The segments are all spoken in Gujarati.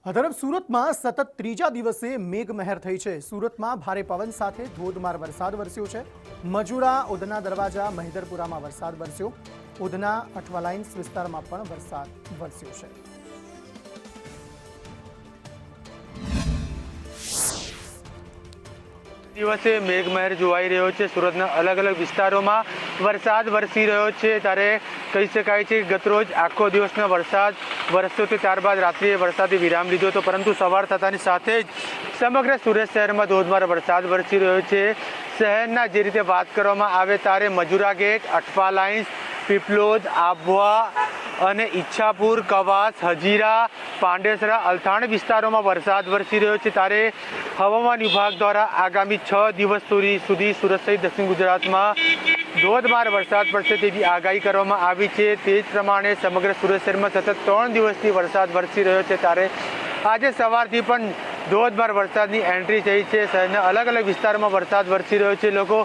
આ તરફ સુરતમાં સતત ત્રીજા દિવસે મેઘમહેર થઈ છે। સુરતમાં ભારે પવન સાથે ધોધમાર વરસાદ વરસ્યો છે। મજુરા, ઉધના દરવાજા, મહિધરપુરામાં વરસાદ વરસ્યો। ઉધના અઠવાલાઇન્સ વિસ્તારમાં પણ વરસાદ વરસ્યો છે। દિવસે મેઘમહેર જોવાઈ રહ્યો છે। સુરતના અલગ અલગ વિસ્તારોમાં વરસાદ વરસી રહ્યો છે। ત્યારે કહી શકાય છે કે ગતરોજ આખો દિવસનો વરસાદ વરસ્યો હતો, ત્યારબાદ રાત્રિએ વરસાદે વિરામ લીધો હતો, પરંતુ સવાર થતાની સાથે જ સમગ્ર સુરત શહેરમાં ધોધમાર વરસાદ વરસી રહ્યો છે। શહેરના જે રીતે વાત કરવામાં આવે ત્યારે મજુરા ગેટ, અઠવાલાઇન્સ, પીપલોદ, આબવા અને ઈચ્છાપુર, કવાસ, હજીરા, પાંડેસરા, અલથાણ વિસ્તારોમાં વરસાદ વરસી રહ્યો છે। ત્યારે હવામાન વિભાગ દ્વારા આગામી 6 દિવસ સુધી સુરત સહિત દક્ષિણ ગુજરાતમાં ધોધમાર વરસાદ પડશે તેવી આગાહી કરવામાં આવી છે। તે જ પ્રમાણે સમગ્ર સુરત શહેરમાં સતત 3 દિવસથી વરસાદ વરસી રહ્યો છે। ત્યારે આજે સવારથી પણ ધોધમાર વરસાદની એન્ટ્રી થઈ છે। શહેરના અલગ અલગ વિસ્તારોમાં વરસાદ વરસી રહ્યો છે। લોકો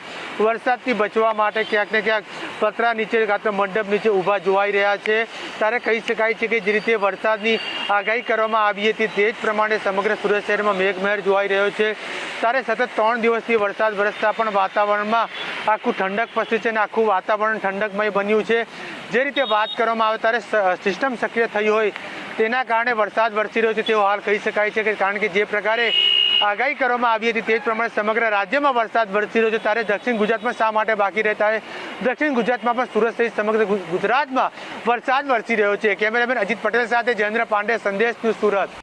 વરસાદથી બચવા માટે ક્યાંક ને ક્યાંક પતરા નીચે કાં તો મંડપ નીચે ઊભા જોવાઈ રહ્યા છે। ત્યારે કહી શકાય છે કે જે રીતે વરસાદની આગાહી કરવામાં આવી હતી તે જ પ્રમાણે સમગ્ર સુરત શહેરમાં મેઘમહેર જોવાઈ રહ્યો છે। ત્યારે સતત 3 દિવસથી વરસાદ વરસતા પણ વાતાવરણમાં આખું ઠંડક પસરી છે અને આખું વાતાવરણ ઠંડકમય બન્યું છે। જે રીતે વાત કરવામાં આવે ત્યારે સિસ્ટમ સક્રિય થઈ હોય તેના કારણે વરસાદ વરસી રહ્યો છે તેવો હાલ કહી શકાય છે, કે કારણ કે જે પ્રકારે આગાહી કરવામાં આવી હતી તે જ પ્રમાણે સમગ્ર રાજ્યમાં વરસાદ વરસી રહ્યો છે। ત્યારે દક્ષિણ ગુજરાતમાં શા માટે બાકી રહેતા હોય? દક્ષિણ ગુજરાતમાં પણ સુરત સહિત સમગ્ર ગુજરાતમાં વરસાદ વરસી રહ્યો છે। કેમેરામેન અજીત પટેલ સાથે જયેન્દ્ર પાંડે, સંદેશ ન્યૂઝ, સુરત।